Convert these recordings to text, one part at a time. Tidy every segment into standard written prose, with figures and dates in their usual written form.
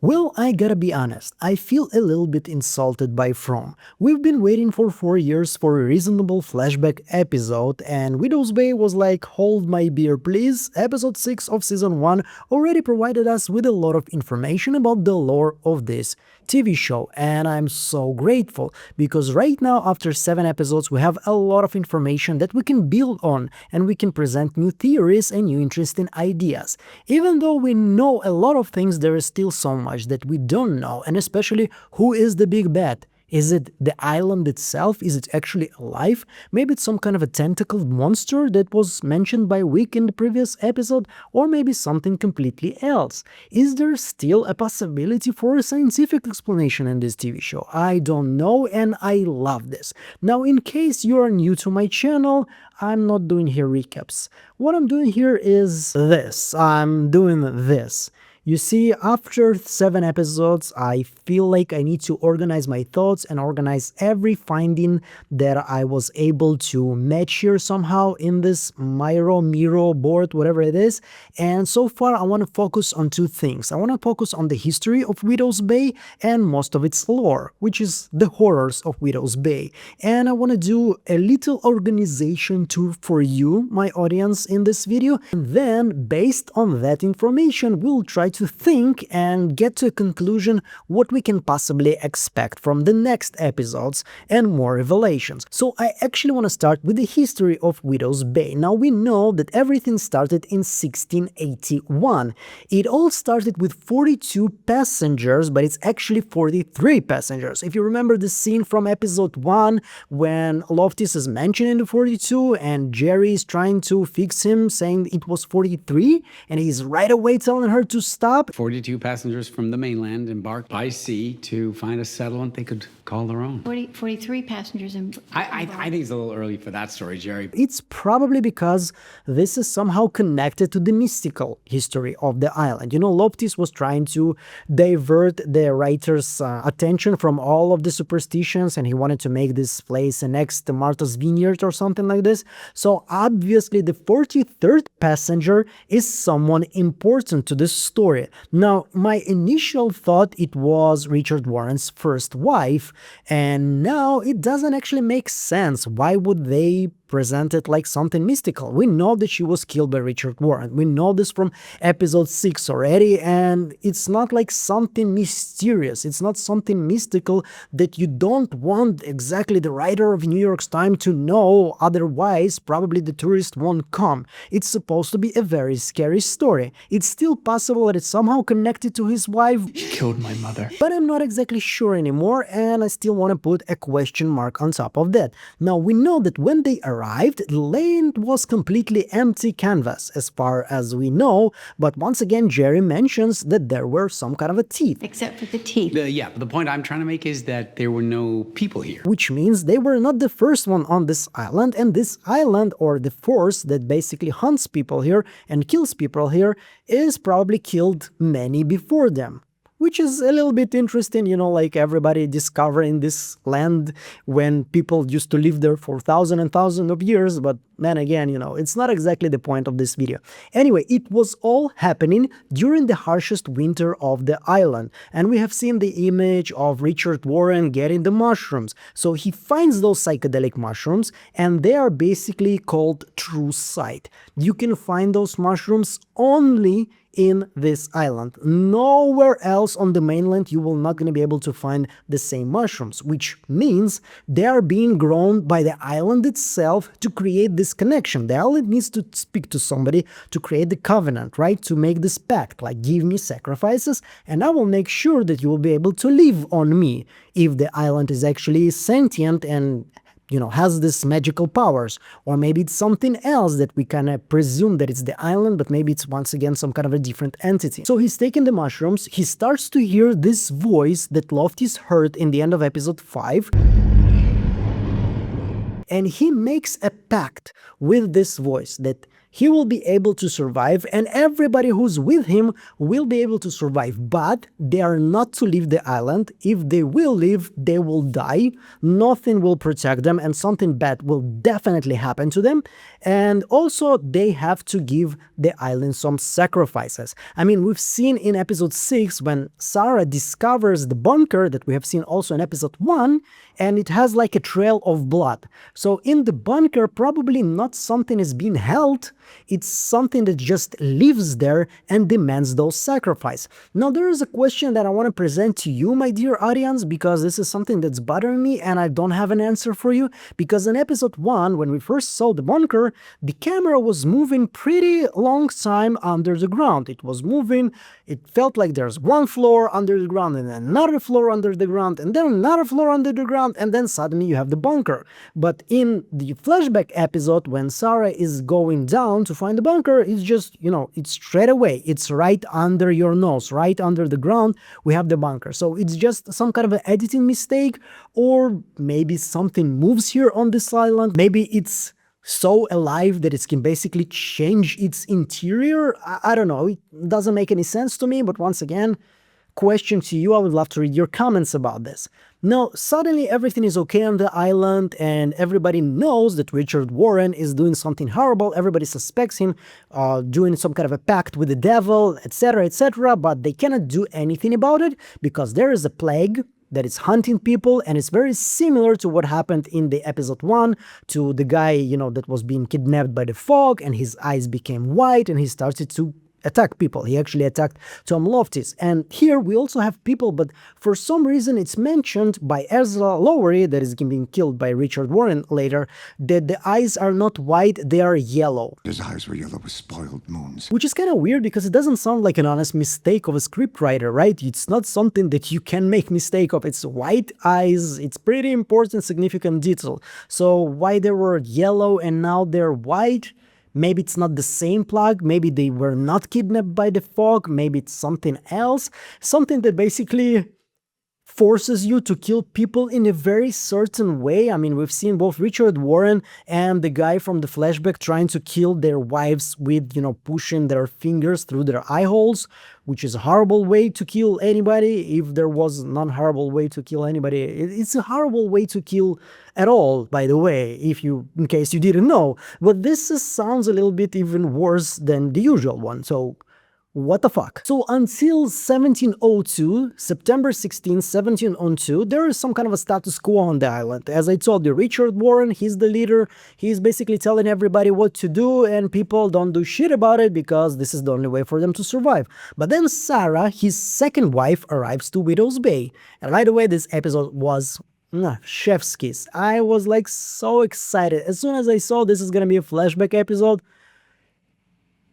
Well, I gotta be honest, I feel a little bit insulted by From. We've been waiting for 4 years for a reasonable flashback episode, and Widow's Bay was like, hold my beer please. Episode 6 of Season 1 already provided us with a lot of information about the lore of this TV show, and I'm so grateful, because right now, after 7 episodes, we have a lot of information that we can build on, and we can present new theories and new interesting ideas. Even though we know a lot of things, there is still so much that we don't know, and especially who is the big bad. Is it the island itself? Is it actually alive? Maybe it's some kind of a tentacled monster that was mentioned by Wick in the previous episode, or maybe something completely else. Is there still a possibility for a scientific explanation in this TV show? I don't know, and I love this. Now, in case you are new to my channel, I'm not doing here recaps. What I'm doing here is this. I'm doing this. You see, after 7 episodes, I feel like I need to organize my thoughts and organize every finding that I was able to match here somehow in this Miro board, whatever it is. And so far, I want to focus on 2 things. I want to focus on the history of Widow's Bay and most of its lore, which is the horrors of Widow's Bay. And I want to do a little organization tour for you, my audience, in this video. And then, based on that information, we'll try to think and get to a conclusion what we can possibly expect from the next episodes and more revelations. So I actually want to start with the history of Widow's Bay. Now we know that everything started in 1681. It all started with 42 passengers, but it's actually 43 passengers. If you remember the scene from episode 1 when Loftus is mentioned in the 42 and Jerry is trying to fix him saying it was 43 and he's right away telling her to stop. 42 passengers from the mainland embarked by sea to find a settlement they could call their own. 43 passengers in... I think it's a little early for that story, Jerry. It's probably because this is somehow connected to the mystical history of the island. You know, Loftus was trying to divert the writer's attention from all of the superstitions, and he wanted to make this place next to Martha's Vineyard or something like this. So obviously the 43rd passenger is someone important to this story. Now, my initial thought it was Richard Warren's first wife, and now it doesn't actually make sense. Why would they present it like something mystical? We know that she was killed by Richard Warren. We know this from episode 6 already, and it's not like something mysterious. It's not something mystical that you don't want exactly the writer of New York Times to know, otherwise probably the tourist won't come. It's supposed to be a very scary story. It's still possible that it's somehow connected to his wife. She killed my mother. But I'm not exactly sure anymore, and I still want to put a question mark on top of that. Now, we know that when they arrived, the land was completely empty canvas, as far as we know, but once again, Jerry mentions that there were some kind of a teeth. Except for the teeth. Yeah, but the point I'm trying to make is that there were no people here. Which means they were not the first one on this island, and this island, or the force that basically hunts people here and kills people here, is probably killed many before them. Which is a little bit interesting, you know, like everybody discovering this land when people used to live there for thousands and thousands of years, but then again, you know, it's not exactly the point of this video. Anyway, it was all happening during the harshest winter of the island, and we have seen the image of Richard Warren getting the mushrooms. So he finds those psychedelic mushrooms, and they are basically called true sight. You can find those mushrooms only in this island. Nowhere else on the mainland you will not going to be able to find the same mushrooms, which means they are being grown by the island itself to create this connection. The island needs to speak to somebody to create the covenant, right? To make this pact, like give me sacrifices and I will make sure that you will be able to live on me. If the island is actually sentient and has this magical powers, or maybe it's something else that we kind of presume that it's the island, but maybe it's once again some kind of a different entity. So he's taking the mushrooms, he starts to hear this voice that Loftus heard in the end of episode 5, and he makes a pact with this voice that he will be able to survive, and everybody who's with him will be able to survive, but they are not to leave the island. If they will leave, they will die, nothing will protect them, and something bad will definitely happen to them. And also they have to give the island some sacrifices. I mean, we've seen in episode 6 when Sarah discovers the bunker, that we have seen also in episode 1, and it has like a trail of blood. So in the bunker, probably not something is being held, it's something that just lives there and demands those sacrifices. Now there is a question that I want to present to you, my dear audience, because this is something that's bothering me and I don't have an answer for you. Because in episode 1, when we first saw the bunker, the camera was moving pretty long time under the ground. It was moving, it felt like there's one floor under the ground and another floor under the ground and then another floor under the ground, and then suddenly you have the bunker. But in the flashback episode, when Sarah is going down to find the bunker, it's just, it's straight away, it's right under your nose, right under the ground, we have the bunker. So it's just some kind of an editing mistake, or maybe something moves here on this island, maybe it's so alive that it can basically change its interior. I don't know, it doesn't make any sense to me, but once again, question to you, I would love to read your comments about this. Now, suddenly everything is okay on the island and everybody knows that Richard Warren is doing something horrible. Everybody suspects him doing some kind of a pact with the devil, etc., but they cannot do anything about it because there is a plague that is hunting people, and it's very similar to what happened in the episode 1 to the guy, that was being kidnapped by the fog and his eyes became white and he started to attack people. He actually attacked Tom Loftus. And here we also have people, but for some reason it's mentioned by Ezra Lowery, that is being killed by Richard Warren later, that the eyes are not white, they are yellow. His eyes were yellow with spoiled moons. Which is kind of weird because it doesn't sound like an honest mistake of a scriptwriter, right? It's not something that you can make mistake of. It's white eyes, it's pretty important, significant detail. So why they were yellow and now they're white? Maybe it's not the same plague, maybe they were not kidnapped by the fog, maybe it's something else, something that basically forces you to kill people in a very certain way. I mean, we've seen both Richard Warren and the guy from the flashback trying to kill their wives with, pushing their fingers through their eye holes, which is a horrible way to kill anybody. If there was a non-horrible way to kill anybody, it's a horrible way to kill at all, by the way, in case you didn't know. But this sounds a little bit even worse than the usual one, so what the fuck? So until 1702, September 16, 1702, there is some kind of a status quo on the island. As I told you, Richard Warren, he's the leader. He's basically telling everybody what to do, and people don't do shit about it because this is the only way for them to survive. But then Sarah, his second wife, arrives to Widow's Bay. And right away, this episode was chef's kiss. I was like so excited. As soon as I saw this is gonna be a flashback episode,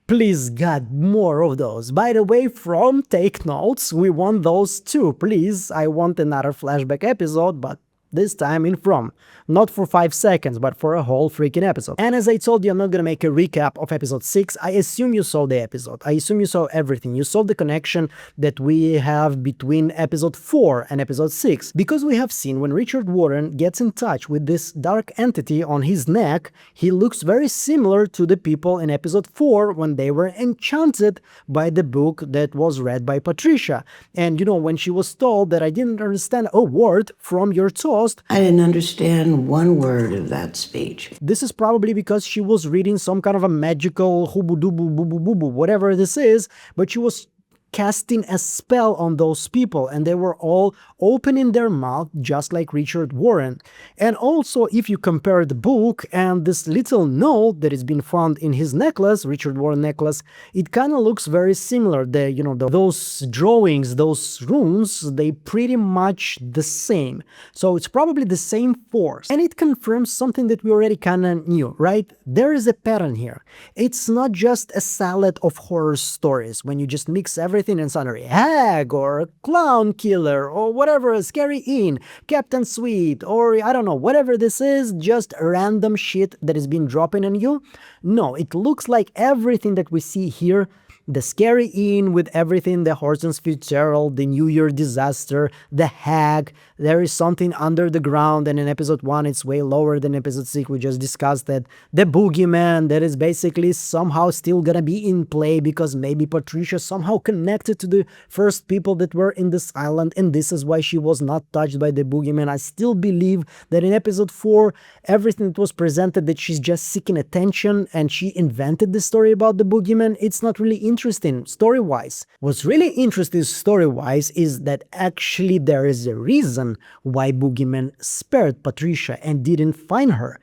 please, God, more of those. By the way, from Take Notes, we want those too. Please, I want another flashback episode, but this time in From. Not for 5 seconds, but for a whole freaking episode. And as I told you, I'm not gonna make a recap of episode 6. I assume you saw the episode. I assume you saw everything. You saw the connection that we have between episode 4 and episode 6. Because we have seen when Richard Warren gets in touch with this dark entity on his neck, he looks very similar to the people in episode 4 when they were enchanted by the book that was read by Patricia. And when she was told that I didn't understand a word from your toast, I didn't understand one word of that speech. This is probably because she was reading some kind of a magical hoobu-doobu-boo-boo-boo-boo, whatever this is, but she was casting a spell on those people and they were all opening their mouth just like Richard Warren. And also, if you compare the book and this little note that has been found in his necklace, Richard Warren necklace, it kind of looks very similar. Those drawings, those runes, they pretty much the same. So it's probably the same force. And it confirms something that we already kind of knew, right? There is a pattern here. It's not just a salad of horror stories when you just mix everything and suddenly hag or clown killer or whatever, Scary Ian, Captain Sweet, or I don't know, whatever this is, just random shit that is being dropping on you. No, it looks like everything that we see here The scary inn with everything, the Horson's Fitzgerald, the New Year disaster, the hag, there is something under the ground, and in episode 1 it's way lower than episode 6, we just discussed that. The boogeyman that is basically somehow still gonna be in play because maybe Patricia somehow connected to the first people that were in this island, and this is why she was not touched by the boogeyman. I still believe that in episode 4, everything that was presented that she's just seeking attention and she invented the story about the boogeyman, it's not really interesting story-wise. What's really interesting story-wise is that actually there is a reason why boogeyman spared Patricia and didn't find her.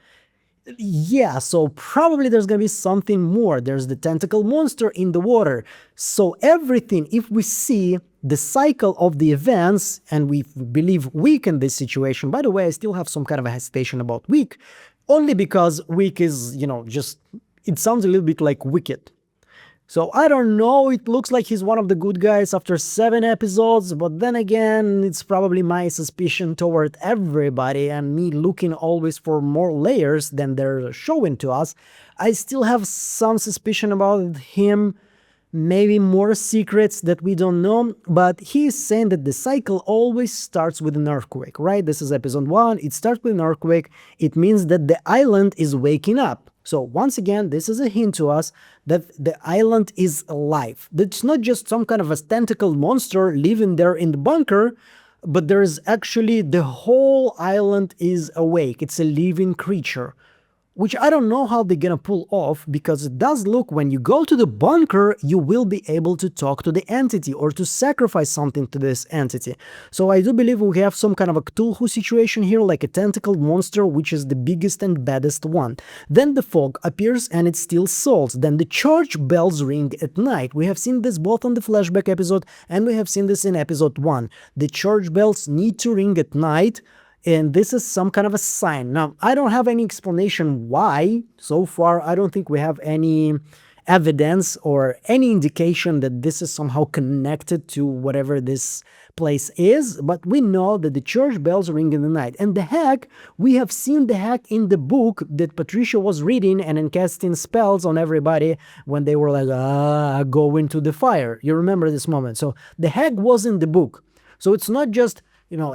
Yeah, so probably there's gonna be something more. There's the tentacle monster in the water. So everything, if we see the cycle of the events, and we believe Week in this situation, by the way, I still have some kind of a hesitation about Week, only because Week is, just, it sounds a little bit like Wicked. So I don't know, it looks like he's one of the good guys after 7 episodes, but then again, it's probably my suspicion toward everybody and me looking always for more layers than they're showing to us. I still have some suspicion about him, maybe more secrets that we don't know, but he's saying that the cycle always starts with an earthquake, right? This is episode 1, it starts with an earthquake, it means that the island is waking up. So once again, this is a hint to us that the island is alive. It's not just some kind of a tentacle monster living there in the bunker, but there is actually the whole island is awake. It's a living creature, which I don't know how they're gonna pull off, because it does look, when you go to the bunker, you will be able to talk to the entity or to sacrifice something to this entity. So I do believe we have some kind of a Cthulhu situation here, like a tentacle monster, which is the biggest and baddest one. Then the fog appears and it steals souls. Then the church bells ring at night. We have seen this both on the flashback episode and we have seen this in episode 1. The church bells need to ring at night, and this is some kind of a sign. Now, I don't have any explanation why. So far, I don't think we have any evidence or any indication that this is somehow connected to whatever this place is, but we know that the church bells ring in the night. And the hag, we have seen the hag in the book that Patricia was reading and then casting spells on everybody when they were like, go into the fire. You remember this moment. So the hag was in the book. So it's not just,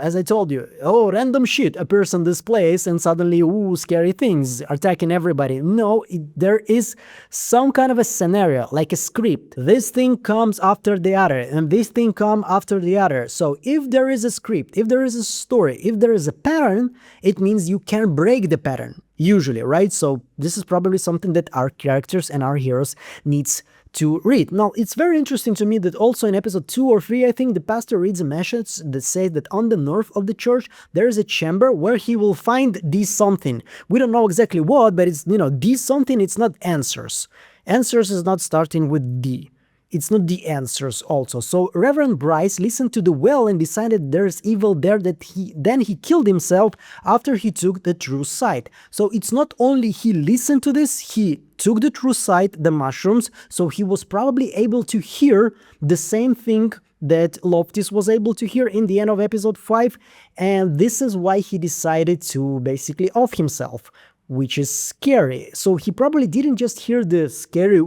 as I told you, random shit appears in this place and suddenly, scary things attacking everybody. No, there is some kind of a scenario, like a script. This thing comes after the other, and this thing comes after the other. So if there is a script, if there is a story, if there is a pattern, it means you can break the pattern, usually, right? So this is probably something that our characters and our heroes needs to read. Now, it's very interesting to me that also in episode 2 or 3, I think, the pastor reads a message that says that on the north of the church, there is a chamber where he will find this something. We don't know exactly what, but it's, this something, it's not answers. Answers is not starting with D. It's not the answers also. So Reverend Bryce listened to the well and decided there's evil there, that he killed himself after he took the true sight. So it's not only he listened to this, he took the true sight, the mushrooms, so he was probably able to hear the same thing that Loftis was able to hear in the end of episode 5, and this is why he decided to basically off himself, which is scary. So he probably didn't just hear the scary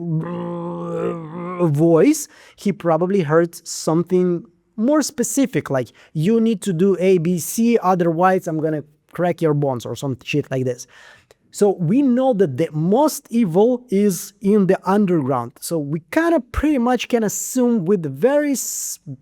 voice, he probably heard something more specific, like, you need to do A, B, C, otherwise I'm gonna crack your bones, or some shit like this. So we know that the most evil is in the underground. So we kind of pretty much can assume with very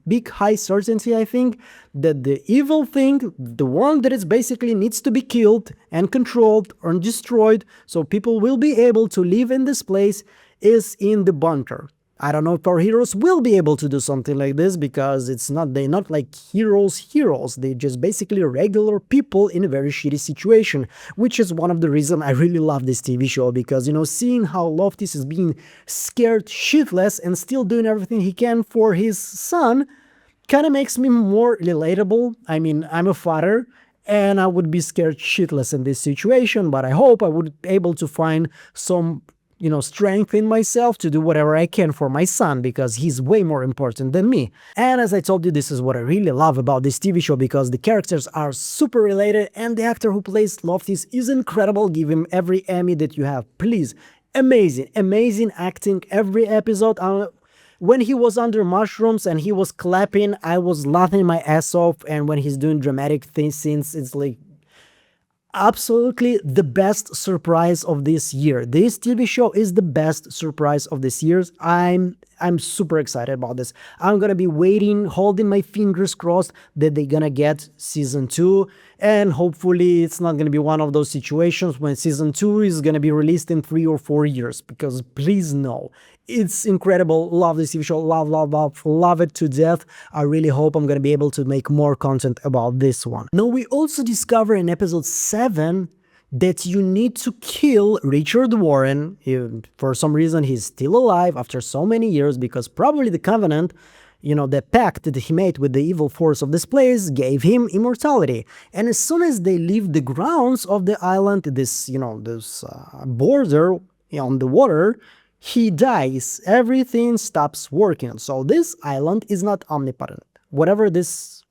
big high certainty, I think, that the evil thing, the one that is basically needs to be killed and controlled or destroyed so people will be able to live in this place, is in the bunker. I don't know if our heroes will be able to do something like this, because they're not like heroes. They're just basically regular people in a very shitty situation, which is one of the reasons I really love this TV show, because, seeing how Loftis is being scared shitless and still doing everything he can for his son kind of makes me more relatable. I mean, I'm a father and I would be scared shitless in this situation, but I hope I would be able to find some strength in myself to do whatever I can for my son, because he's way more important than me. And as I told you, this is what I really love about this TV show, because the characters are super related and the actor who plays Loftis is incredible. Give him every Emmy that you have, please. Amazing acting every episode. When he was under mushrooms and he was clapping, I was laughing my ass off, and when he's doing dramatic scenes, it's like absolutely the best surprise of this year. This TV show is the best surprise of this year. I'm super excited about this. I'm gonna be waiting, holding my fingers crossed that they're gonna get season 2, and hopefully it's not gonna be one of those situations when season 2 is gonna be released in 3 or 4 years, because please no. It's incredible. Love this TV show. Love it to death. I really hope I'm gonna be able to make more content about this one. Now, we also discover in episode 7 that you need to kill Richard Warren. For some reason, he's still alive after so many years, because probably the Covenant, the pact that he made with the evil force of this place gave him immortality. And as soon as they leave the grounds of the island, this border on the water, he dies. Everything stops working. So this island is not omnipotent. Whatever this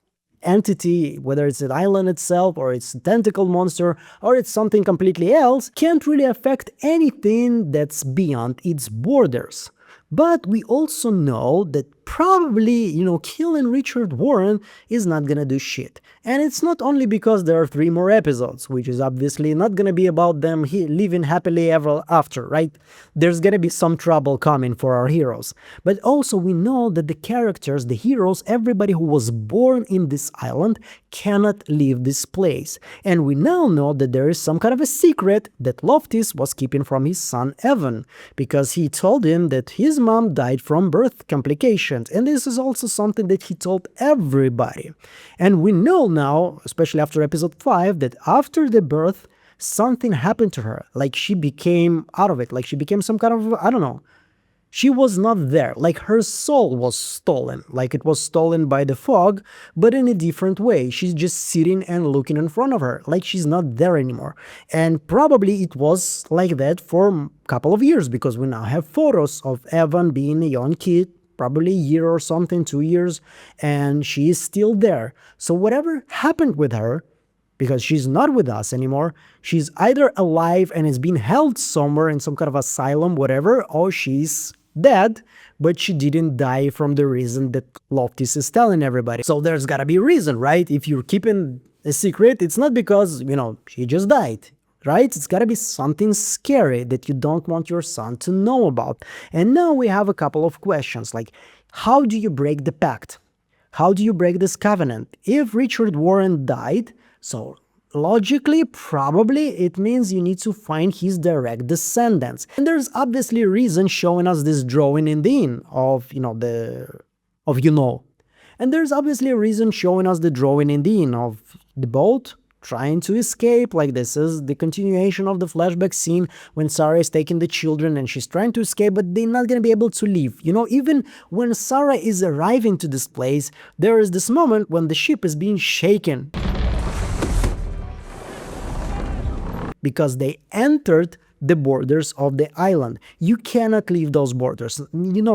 entity, whether it's an island itself or it's a tentacle monster or it's something completely else, can't really affect anything that's beyond its borders. But we also know that probably, killing Richard Warren is not gonna do shit. And it's not only because there are 3 more episodes, which is obviously not gonna be about them living happily ever after, right? There's gonna be some trouble coming for our heroes. But also we know that the characters, the heroes, everybody who was born in this island cannot leave this place. And we now know that there is some kind of a secret that Loftis was keeping from his son Evan, because he told him that his mom died from birth complications. And this is also something that he told everybody. And we know now, especially after episode 5, that after the birth, something happened to her. Like she became out of it. Like she became some kind of, I don't know. She was not there. Like her soul was stolen. Like it was stolen by the fog, but in a different way. She's just sitting and looking in front of her. Like she's not there anymore. And probably it was like that for a couple of years, because we now have photos of Evan being a young kid, probably a year or something, 2 years, and she is still there. So whatever happened with her, because she's not with us anymore, she's either alive and is being held somewhere in some kind of asylum, whatever, or she's dead, but she didn't die from the reason that Loftis is telling everybody. So there's gotta be a reason, right? If you're keeping a secret, it's not because, she just died. Right? It's gotta be something scary that you don't want your son to know about. And now we have a couple of questions, like, how do you break the pact? How do you break this covenant? If Richard Warren died, so logically, probably it means you need to find his direct descendants. And there's obviously a reason showing us this drawing in the inn of, And there's obviously a reason showing us the drawing in the inn of the boat trying to escape. Like this is the continuation of the flashback scene when Sarah is taking the children and she's trying to escape, but they're not gonna be able to leave. Even when Sarah is arriving to this place, there is this moment when the ship is being shaken because they entered the borders of the island. You cannot leave those borders.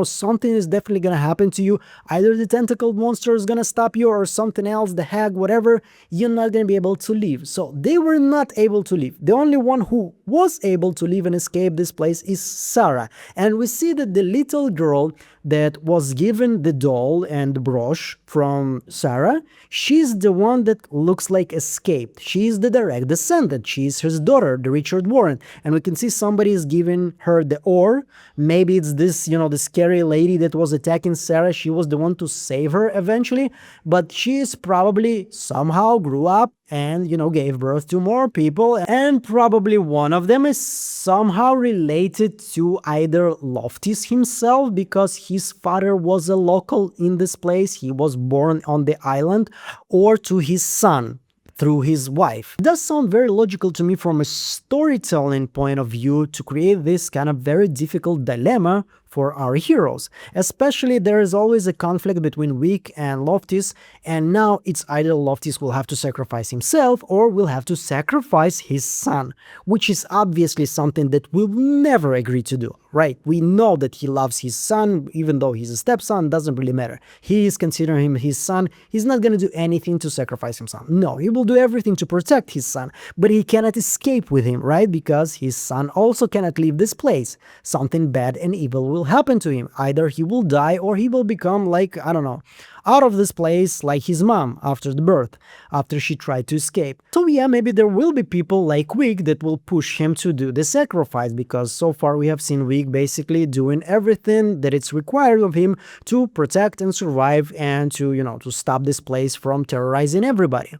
Something is definitely gonna happen to you. Either the tentacle monster is gonna stop you or something else, the hag, whatever. You're not gonna be able to leave. So they were not able to leave. The only one who was able to leave and escape this place is Sarah. And we see that the little girl that was given the doll and the brooch from Sarah, she's the one that looks like escaped. She's the direct descendant. She's his daughter, the Richard Warren. And we can see somebody is giving her the oar. Maybe it's this, the scary lady that was attacking Sarah. She was the one to save her eventually. But she's probably somehow grew up and, gave birth to more people. And probably one of them is somehow related to either Loftis himself, because his father was a local in this place. He was born on the island, or to his son through his wife. It does sound very logical to me from a storytelling point of view to create this kind of very difficult dilemma for our heroes. Especially there is always a conflict between Wick and Loftis, and now it's either Loftis will have to sacrifice himself or will have to sacrifice his son, which is obviously something that we'll never agree to do, right? We know that he loves his son, even though he's a stepson, doesn't really matter. He is considering him his son. He's not gonna do anything to sacrifice his son. No, he will do everything to protect his son, but he cannot escape with him, right? Because his son also cannot leave this place. Something bad and evil will will happen to him. Either he will die or he will become like, I don't know, out of this place like his mom after the birth, after she tried to escape. So yeah, maybe there will be people like Wig that will push him to do the sacrifice, because so far we have seen Wig basically doing everything that it's required of him to protect and survive and to, to stop this place from terrorizing everybody.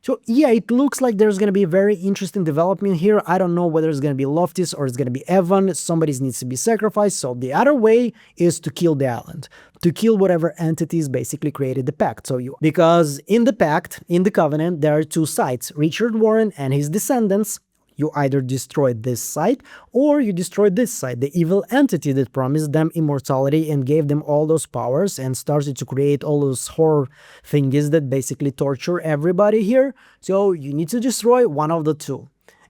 So yeah, it looks like there's going to be a very interesting development here. I don't know whether it's going to be Loftus or it's going to be Evan. Somebody needs to be sacrificed. So the other way is to kill the island, to kill whatever entities basically created the pact. Because in the pact, in the covenant, there are two sides, Richard Warren and his descendants. You either destroyed this site or you destroyed this site, the evil entity that promised them immortality and gave them all those powers and started to create all those horror thingies that basically torture everybody here. So you need to destroy one of the two.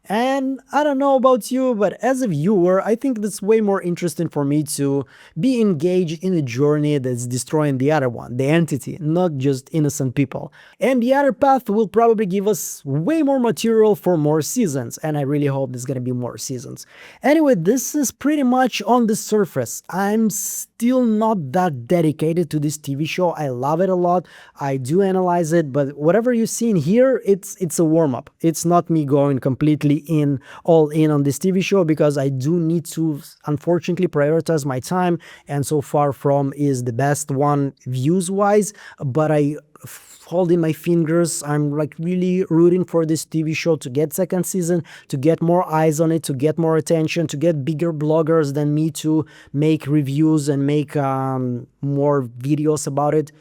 And I don't know about you, but as a viewer, I think that's way more interesting for me to be engaged in a journey that's destroying the other one, the entity, not just innocent people. And the other path will probably give us way more material for more seasons, and I really hope there's gonna be more seasons. Anyway, this is pretty much on the surface. I'm still not that dedicated to this TV show. I love it a lot. I do analyze it, but whatever you've seen here, it's a warm-up. It's not me going completely all in on this TV show, because I do need to unfortunately prioritize my time, and so far From is the best one views wise, but I holding my fingers. I'm like really rooting for this TV show to get second season, to get more eyes on it, to get more attention, to get bigger bloggers than me to make reviews and make more videos about it.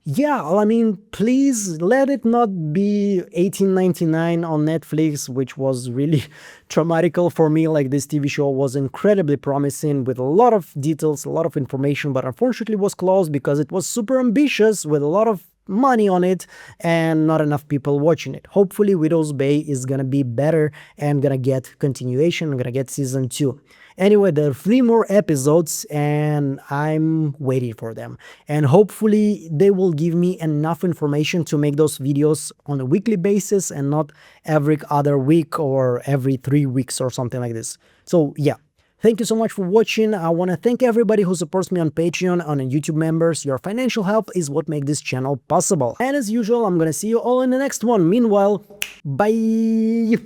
Yeah, I mean, please let it not be 1899 on Netflix, which was really traumatical for me. Like, this TV show was incredibly promising with a lot of details, a lot of information, but unfortunately was closed because it was super ambitious with a lot of money on it and not enough people watching it. Hopefully Widow's Bay is gonna be better and gonna get continuation, gonna get season 2. Anyway, there are 3 more episodes and I'm waiting for them. And hopefully they will give me enough information to make those videos on a weekly basis and not every other week or every 3 weeks or something like this. So yeah. Thank you so much for watching. I want to thank everybody who supports me on Patreon, on YouTube members. Your financial help is what makes this channel possible. And as usual, I'm gonna see you all in the next one. Meanwhile, bye!